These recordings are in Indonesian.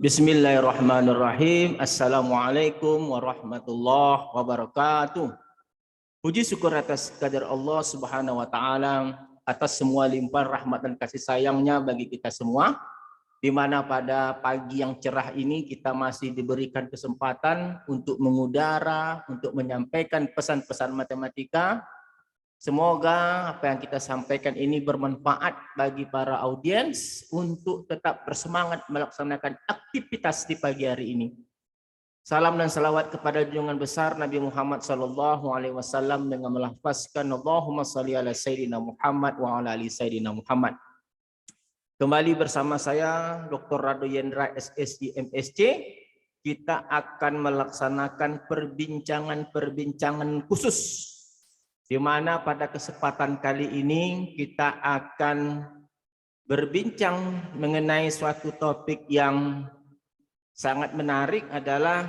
Bismillahirrahmanirrahim. Assalamualaikum warahmatullahi wabarakatuh. Puji syukur atas kadar Allah Subhanahu wa taala atas semua limpahan rahmat dan kasih sayangnya bagi kita semua, di mana pada pagi yang cerah ini kita masih diberikan kesempatan untuk mengudara, untuk menyampaikan pesan-pesan matematika. Semoga apa yang kita sampaikan ini bermanfaat bagi para audiens untuk tetap bersemangat melaksanakan aktivitas di pagi hari ini. Salam dan salawat kepada junjungan besar Nabi Muhammad SAW dengan melafazkan Allahumma salli ala Sayyidina Muhammad wa ala ali Sayyidina Muhammad. Kembali bersama saya Dr. Rado Yendra SSI MSc. Kita akan melaksanakan perbincangan khusus, di mana pada kesempatan kali ini kita akan berbincang mengenai suatu topik yang sangat menarik, adalah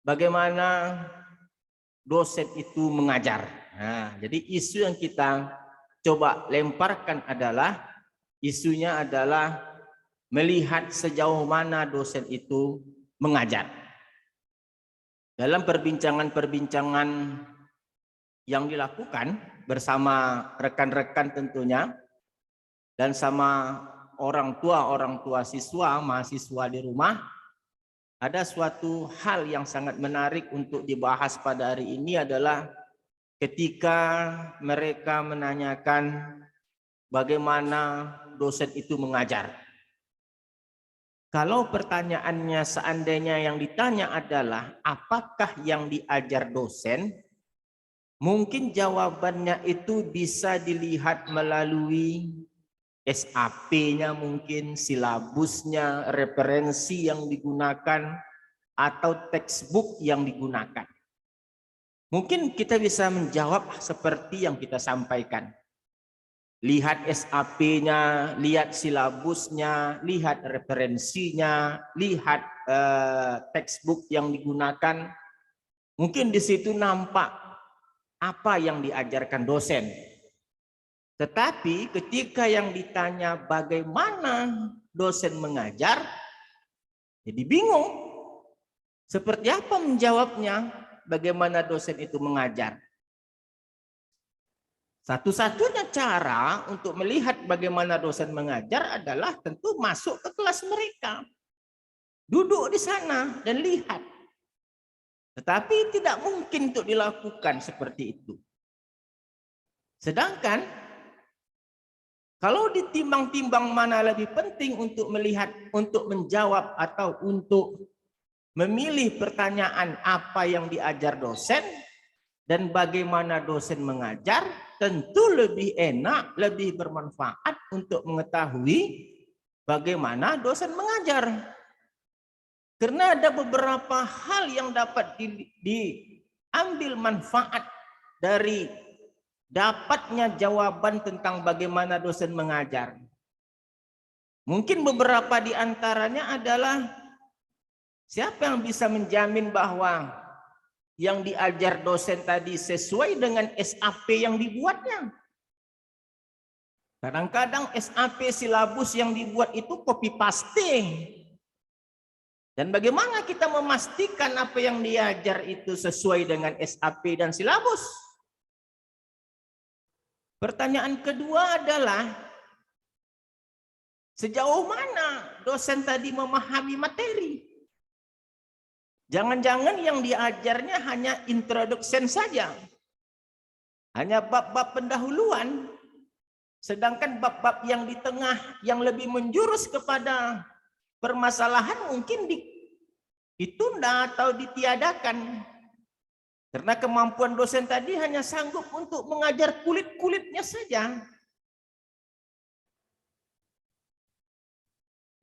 bagaimana dosen itu mengajar. Nah, jadi isu yang kita coba lemparkan isunya adalah melihat sejauh mana dosen itu mengajar. Dalam perbincangan yang dilakukan bersama rekan-rekan tentunya, dan sama orang tua siswa, mahasiswa di rumah, ada suatu hal yang sangat menarik untuk dibahas pada hari ini, adalah ketika mereka menanyakan bagaimana dosen itu mengajar. Kalau pertanyaannya seandainya yang ditanya adalah apakah yang diajar dosen, mungkin jawabannya itu bisa dilihat melalui SAP-nya, mungkin silabusnya, referensi yang digunakan, atau textbook yang digunakan. Mungkin kita bisa menjawab seperti yang kita sampaikan. Lihat SAP-nya, lihat silabusnya, lihat referensinya, lihat textbook yang digunakan. Mungkin di situ nampak apa yang diajarkan dosen. Tetapi ketika yang ditanya bagaimana dosen mengajar, jadi bingung. Seperti apa menjawabnya bagaimana dosen itu mengajar? Satu-satunya cara untuk melihat bagaimana dosen mengajar adalah tentu masuk ke kelas mereka. Duduk di sana dan lihat. Tetapi tidak mungkin untuk dilakukan seperti itu. Sedangkan kalau ditimbang-timbang mana lebih penting untuk melihat, untuk menjawab, atau untuk memilih pertanyaan apa yang diajar dosen dan bagaimana dosen mengajar, tentu lebih enak, lebih bermanfaat untuk mengetahui bagaimana dosen mengajar. Karena ada beberapa hal yang dapat diambil manfaat dari dapatnya jawaban tentang bagaimana dosen mengajar. Mungkin beberapa di antaranya adalah, siapa yang bisa menjamin bahwa yang diajar dosen tadi sesuai dengan SAP yang dibuatnya? Kadang-kadang SAP silabus yang dibuat itu copy paste. Dan bagaimana kita memastikan apa yang diajar itu sesuai dengan SAP dan silabus? Pertanyaan kedua adalah, sejauh mana dosen tadi memahami materi? Jangan-jangan yang diajarnya hanya introduction saja. Hanya bab-bab pendahuluan. Sedangkan bab-bab yang di tengah yang lebih menjurus kepada permasalahan mungkin ditunda atau ditiadakan. Karena kemampuan dosen tadi hanya sanggup untuk mengajar kulit-kulitnya saja.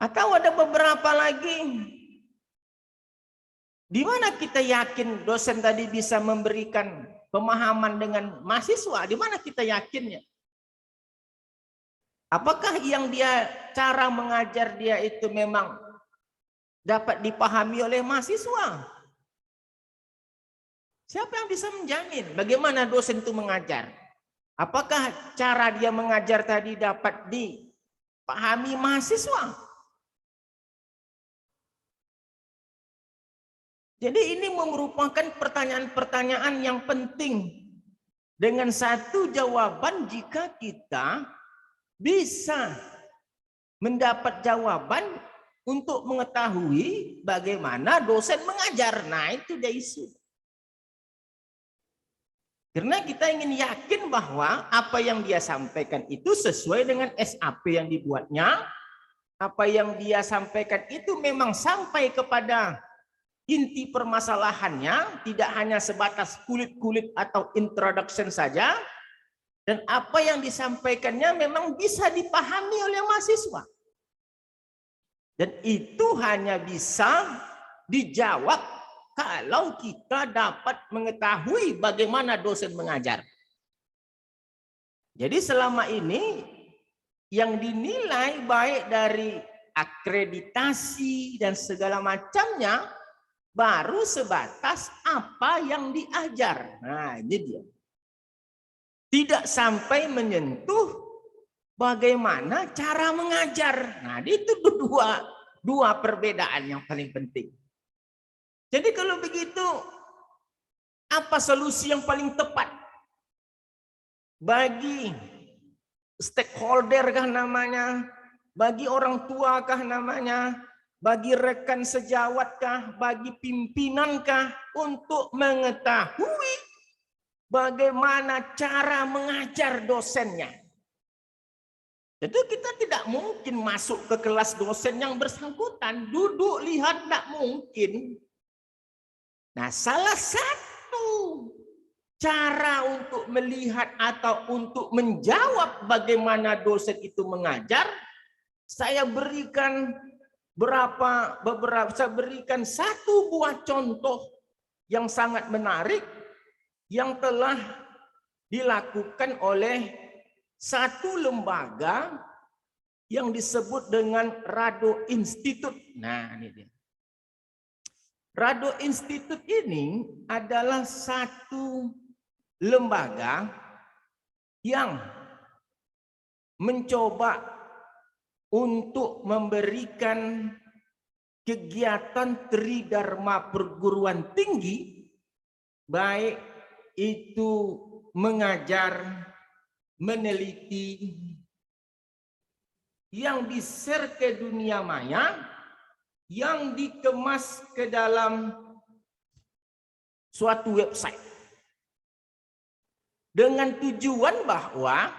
Atau ada beberapa lagi, di mana kita yakin dosen tadi bisa memberikan pemahaman dengan mahasiswa? Di mana kita yakinnya? Apakah yang cara mengajar dia itu memang dapat dipahami oleh mahasiswa? Siapa yang bisa menjamin bagaimana dosen itu mengajar? Apakah cara dia mengajar tadi dapat dipahami mahasiswa? Jadi ini merupakan pertanyaan-pertanyaan yang penting. Dengan satu jawaban jika kita bisa mendapat jawaban untuk mengetahui bagaimana dosen mengajar. Nah, itu dia isu. Karena kita ingin yakin bahwa apa yang dia sampaikan itu sesuai dengan SAP yang dibuatnya. Apa yang dia sampaikan itu memang sampai kepada inti permasalahannya, tidak hanya sebatas kulit-kulit atau introduction saja, dan apa yang disampaikannya memang bisa dipahami oleh mahasiswa. Dan itu hanya bisa dijawab kalau kita dapat mengetahui bagaimana dosen mengajar. Jadi selama ini yang dinilai baik dari akreditasi dan segala macamnya baru sebatas apa yang diajar. Nah, ini dia. Tidak sampai menyentuh bagaimana cara mengajar. Nah, itu dua perbedaan yang paling penting. Jadi kalau begitu, apa solusi yang paling tepat bagi stakeholder kah namanya, bagi orang tua kah namanya, bagi rekan sejawatkah, bagi pimpinankah untuk mengetahui bagaimana cara mengajar dosennya? Jadi kita tidak mungkin masuk ke kelas dosen yang bersangkutan, duduk lihat, tidak mungkin. Nah, salah satu cara untuk melihat atau untuk menjawab bagaimana dosen itu mengajar, saya berikan saya berikan satu buah contoh yang sangat menarik yang telah dilakukan oleh satu lembaga yang disebut dengan Rado Institute. Nah, ini dia. Rado Institute ini adalah satu lembaga yang mencoba untuk memberikan kegiatan tridharma perguruan tinggi, baik itu mengajar, meneliti, yang di-share ke dunia maya, yang dikemas ke dalam suatu website. Dengan tujuan bahwa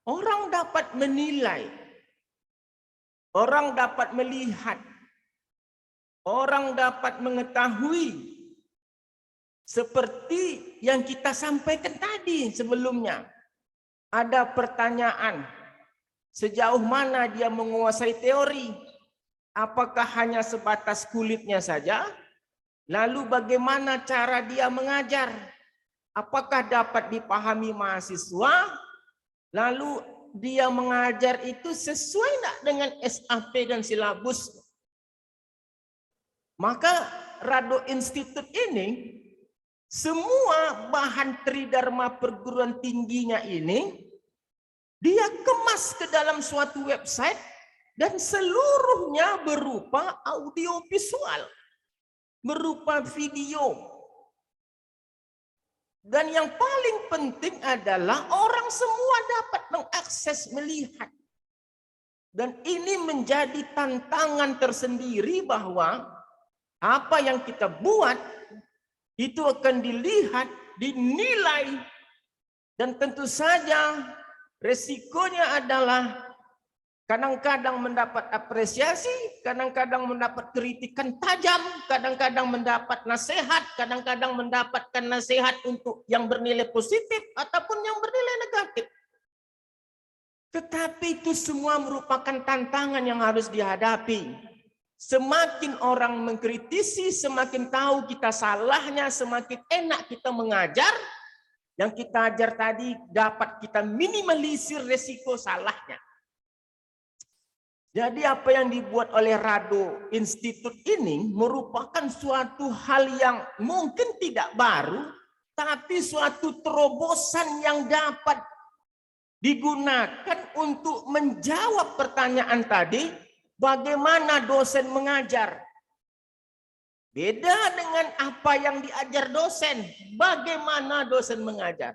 orang dapat menilai, orang dapat melihat, orang dapat mengetahui seperti yang kita sampaikan tadi sebelumnya. Ada pertanyaan, sejauh mana dia menguasai teori? Apakah hanya sebatas kulitnya saja? Lalu bagaimana cara dia mengajar? Apakah dapat dipahami mahasiswa? Lalu dia mengajar itu sesuai enggak dengan SAP dan silabus? Maka Rado Institute ini, semua bahan tridharma perguruan tingginya ini, dia kemas ke dalam suatu website dan seluruhnya berupa audio visual, berupa video. Dan yang paling penting adalah orang semua dapat mengakses, melihat. Dan ini menjadi tantangan tersendiri bahwa apa yang kita buat itu akan dilihat, dinilai, dan tentu saja resikonya adalah kadang-kadang mendapat apresiasi, kadang-kadang mendapat kritikan tajam, kadang-kadang mendapat nasihat, kadang-kadang mendapatkan nasihat untuk yang bernilai positif ataupun yang bernilai negatif. Tetapi itu semua merupakan tantangan yang harus dihadapi. Semakin orang mengkritisi, semakin tahu kita salahnya, semakin enak kita mengajar. Yang kita ajar tadi dapat kita minimalisir resiko salahnya. Jadi apa yang dibuat oleh Rado Institute ini merupakan suatu hal yang mungkin tidak baru, tapi suatu terobosan yang dapat digunakan untuk menjawab pertanyaan tadi, bagaimana dosen mengajar. Beda dengan apa yang diajar dosen. Bagaimana dosen mengajar?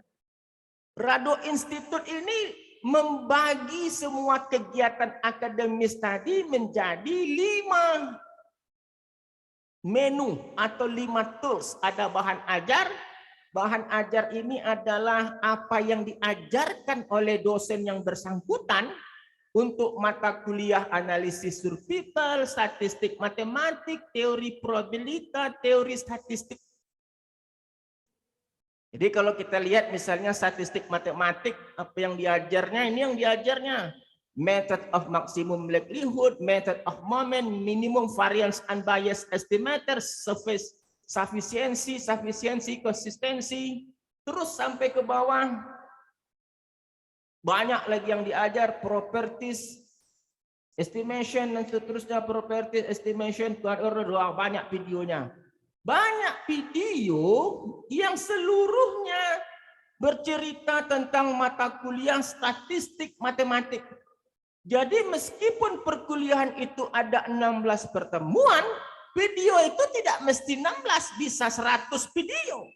Rado Institute ini membagi semua kegiatan akademis tadi menjadi 5 menu atau 5 tools. Ada bahan ajar. Bahan ajar ini adalah apa yang diajarkan oleh dosen yang bersangkutan untuk mata kuliah analisis survival, statistik matematik, teori probabilitas, teori statistik. Jadi kalau kita lihat misalnya statistik matematik, apa yang diajarnya, ini yang diajarnya. Method of maximum likelihood, method of moment, minimum variance unbiased estimator, sufficiency, konsistensi, terus sampai ke bawah. Banyak lagi yang diajar, properties, estimation, dan seterusnya, properties, estimation, banyak videonya. Banyak video yang seluruhnya bercerita tentang mata kuliah statistik matematik. Jadi meskipun perkuliahan itu ada 16 pertemuan, video itu tidak mesti 16, bisa 100 video.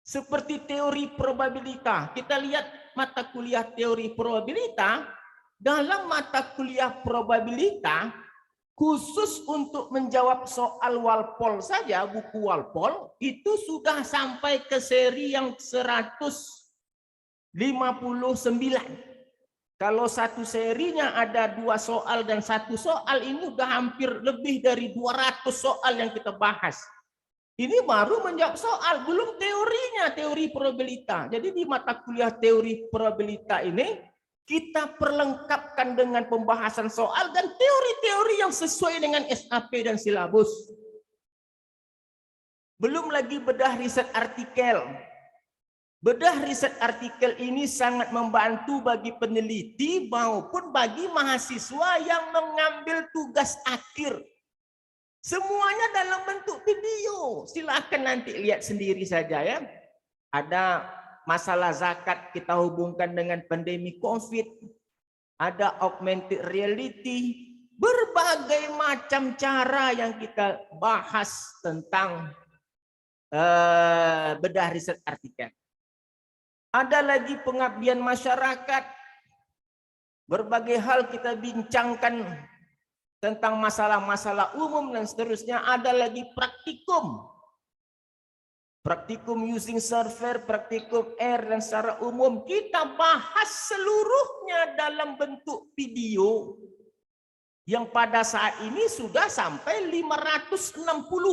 Seperti teori probabilitas. Kita lihat mata kuliah teori probabilitas. Dalam mata kuliah probabilitas, khusus untuk menjawab soal Walpole saja, buku Walpole, itu sudah sampai ke seri yang 159. Kalau satu serinya ada 2 soal dan 1 soal, ini udah hampir lebih dari 200 soal yang kita bahas. Ini baru menjawab soal, belum teorinya, teori probabilitas. Jadi di mata kuliah teori probabilitas ini, kita perlengkapkan dengan pembahasan soal dan teori-teori yang sesuai dengan SAP dan silabus. Belum lagi bedah riset artikel. Bedah riset artikel ini sangat membantu bagi peneliti maupun bagi mahasiswa yang mengambil tugas akhir. Semuanya dalam bentuk video. Silakan nanti lihat sendiri saja ya. Ada masalah zakat kita hubungkan dengan pandemi COVID. Ada augmented reality. Berbagai macam cara yang kita bahas tentang bedah riset artikel. Ada lagi pengabdian masyarakat. Berbagai hal kita bincangkan tentang masalah-masalah umum dan seterusnya. Ada lagi praktikum. Praktikum using server, praktikum air, dan secara umum kita bahas seluruhnya dalam bentuk video. Yang pada saat ini sudah sampai 560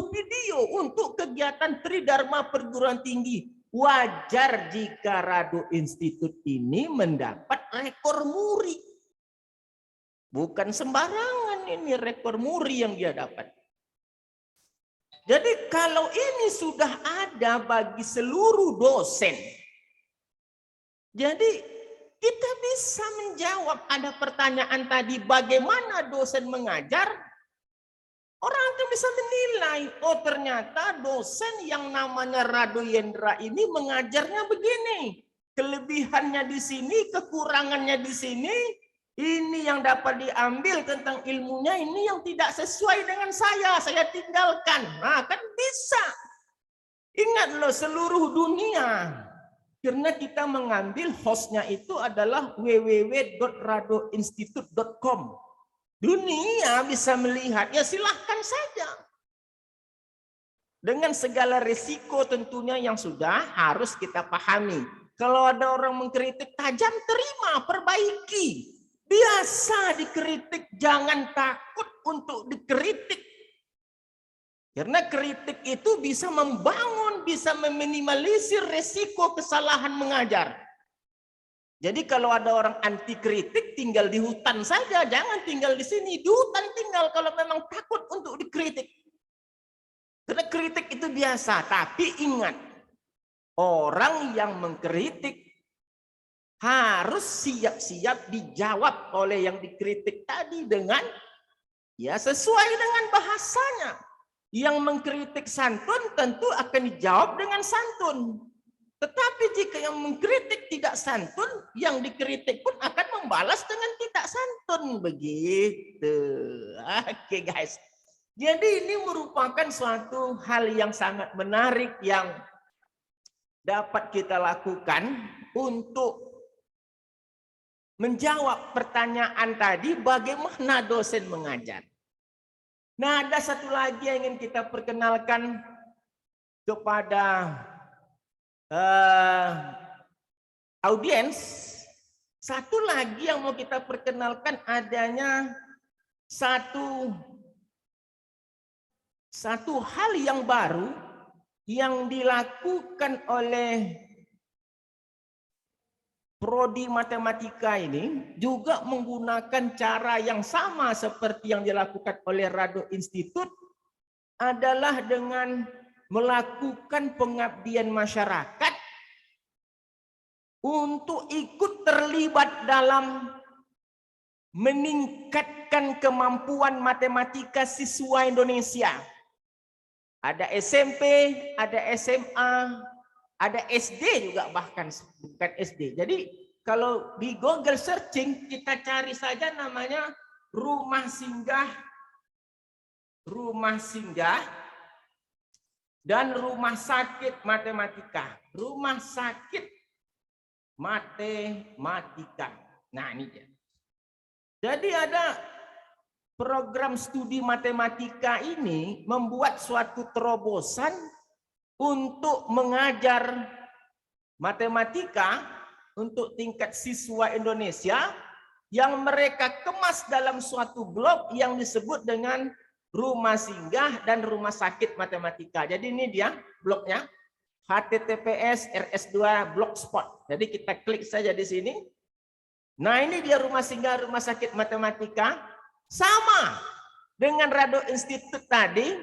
video untuk kegiatan Tridharma perguruan tinggi. Wajar jika Rado Institute ini mendapat rekor muri. Bukan sembarangan ini rekor muri yang dia dapat. Jadi kalau ini sudah ada bagi seluruh dosen, jadi kita bisa menjawab ada pertanyaan tadi, bagaimana dosen mengajar? Orang akan bisa menilai, oh ternyata dosen yang namanya Rado Yendra ini mengajarnya begini. Kelebihannya di sini, kekurangannya di sini. Ini yang dapat diambil tentang ilmunya, ini yang tidak sesuai dengan saya tinggalkan. Nah, kan bisa. Ingat loh, seluruh dunia. Karena kita mengambil hostnya itu adalah www.radoinstitute.com. Dunia bisa melihat, ya silahkan saja. Dengan segala risiko tentunya yang sudah harus kita pahami. Kalau ada orang mengkritik tajam, terima, perbaiki. Biasa dikritik, jangan takut untuk dikritik. Karena kritik itu bisa membangun, bisa meminimalisir resiko kesalahan mengajar. Jadi kalau ada orang anti kritik, tinggal di hutan saja, jangan tinggal di sini. Di hutan tinggal kalau memang takut untuk dikritik. Karena kritik itu biasa, tapi ingat, orang yang mengkritik harus siap-siap dijawab oleh yang dikritik tadi dengan ya sesuai dengan bahasanya. Yang mengkritik santun tentu akan dijawab dengan santun. Tetapi jika yang mengkritik tidak santun, yang dikritik pun akan membalas dengan tidak santun. Begitu. Oke guys. Jadi ini merupakan suatu hal yang sangat menarik yang dapat kita lakukan untuk menjawab pertanyaan tadi, bagaimana dosen mengajar. Nah, ada satu lagi yang ingin kita perkenalkan kepada audiens. Satu lagi yang mau kita perkenalkan adanya satu hal yang baru yang dilakukan oleh Prodi Matematika ini juga menggunakan cara yang sama seperti yang dilakukan oleh Rado Institute, adalah dengan melakukan pengabdian masyarakat untuk ikut terlibat dalam meningkatkan kemampuan matematika siswa Indonesia. Ada SMP, ada SMA, ada SD juga, bahkan bukan SD. Jadi kalau di Google searching kita cari saja namanya rumah singgah dan rumah sakit matematika. Rumah sakit matematika. Nah, ini dia. Jadi ada program studi matematika ini membuat suatu terobosan untuk mengajar matematika untuk tingkat siswa Indonesia yang mereka kemas dalam suatu blok yang disebut dengan rumah singgah dan rumah sakit matematika. Jadi ini dia bloknya, https://rs2blogspot. Jadi kita klik saja di sini. Nah, ini dia rumah singgah rumah sakit matematika, sama dengan Rado Institute tadi.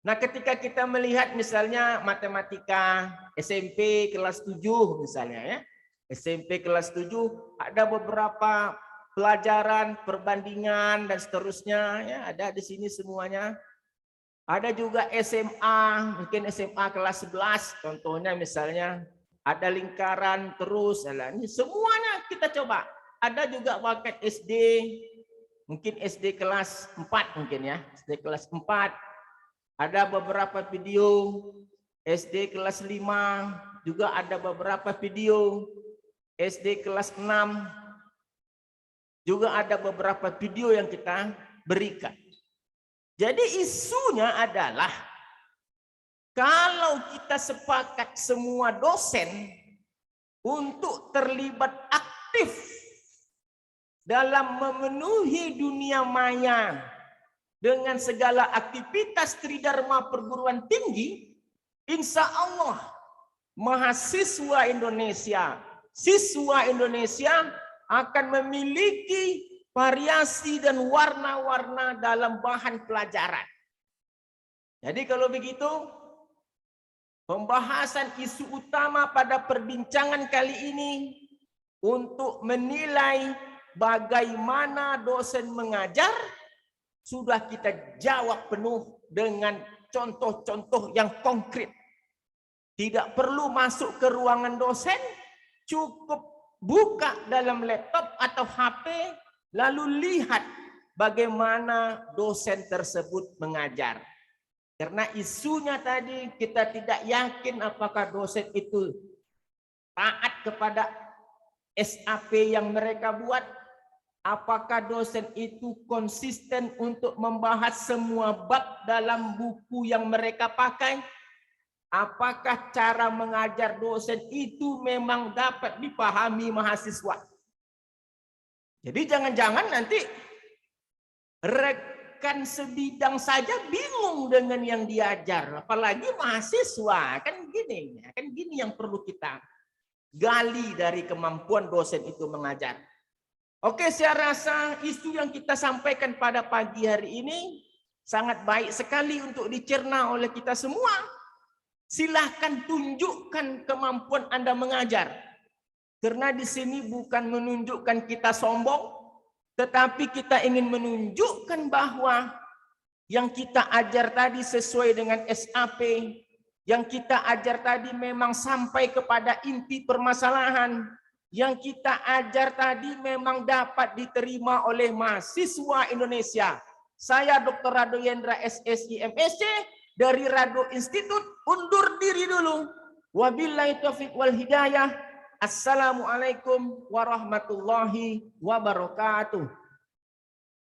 Nah, ketika kita melihat misalnya matematika SMP kelas 7 misalnya ya. SMP kelas 7 ada beberapa pelajaran, perbandingan dan seterusnya ya, ada di sini semuanya. Ada juga SMA, mungkin SMA kelas 11 contohnya misalnya, ada lingkaran terus, ini semuanya kita coba. Ada juga bahkan SD, mungkin SD kelas 4 mungkin ya, SD kelas 4. Ada beberapa video. SD kelas 5 juga ada beberapa video. SD kelas 6 juga ada beberapa video yang kita berikan. Jadi isunya adalah kalau kita sepakat semua dosen untuk terlibat aktif dalam memenuhi dunia maya dengan segala aktivitas tridharma perguruan tinggi, insya Allah mahasiswa Indonesia, siswa Indonesia akan memiliki variasi dan warna-warna dalam bahan pelajaran. Jadi kalau begitu, pembahasan isu utama pada perbincangan kali ini untuk menilai bagaimana dosen mengajar sudah kita jawab penuh dengan contoh-contoh yang konkret. Tidak perlu masuk ke ruangan dosen, cukup buka dalam laptop atau HP, lalu lihat bagaimana dosen tersebut mengajar. Karena isunya tadi kita tidak yakin apakah dosen itu taat kepada SAP yang mereka buat, apakah dosen itu konsisten untuk membahas semua bab dalam buku yang mereka pakai, apakah cara mengajar dosen itu memang dapat dipahami mahasiswa. Jadi jangan-jangan nanti rekan sebidang saja bingung dengan yang diajar, apalagi mahasiswa. Kan gini yang perlu kita gali dari kemampuan dosen itu mengajar. Oke, saya rasa isu yang kita sampaikan pada pagi hari ini sangat baik sekali untuk dicerna oleh kita semua. Silahkan tunjukkan kemampuan Anda mengajar. Karena di sini bukan menunjukkan kita sombong, tetapi kita ingin menunjukkan bahwa yang kita ajar tadi sesuai dengan SAP, yang kita ajar tadi memang sampai kepada inti permasalahan, yang kita ajar tadi memang dapat diterima oleh mahasiswa Indonesia. Saya Dr. Rado Yendra SSI MSc dari Rado Institute undur diri dulu. Wabillahi taufiq wal hidayah. Assalamualaikum warahmatullahi wabarakatuh.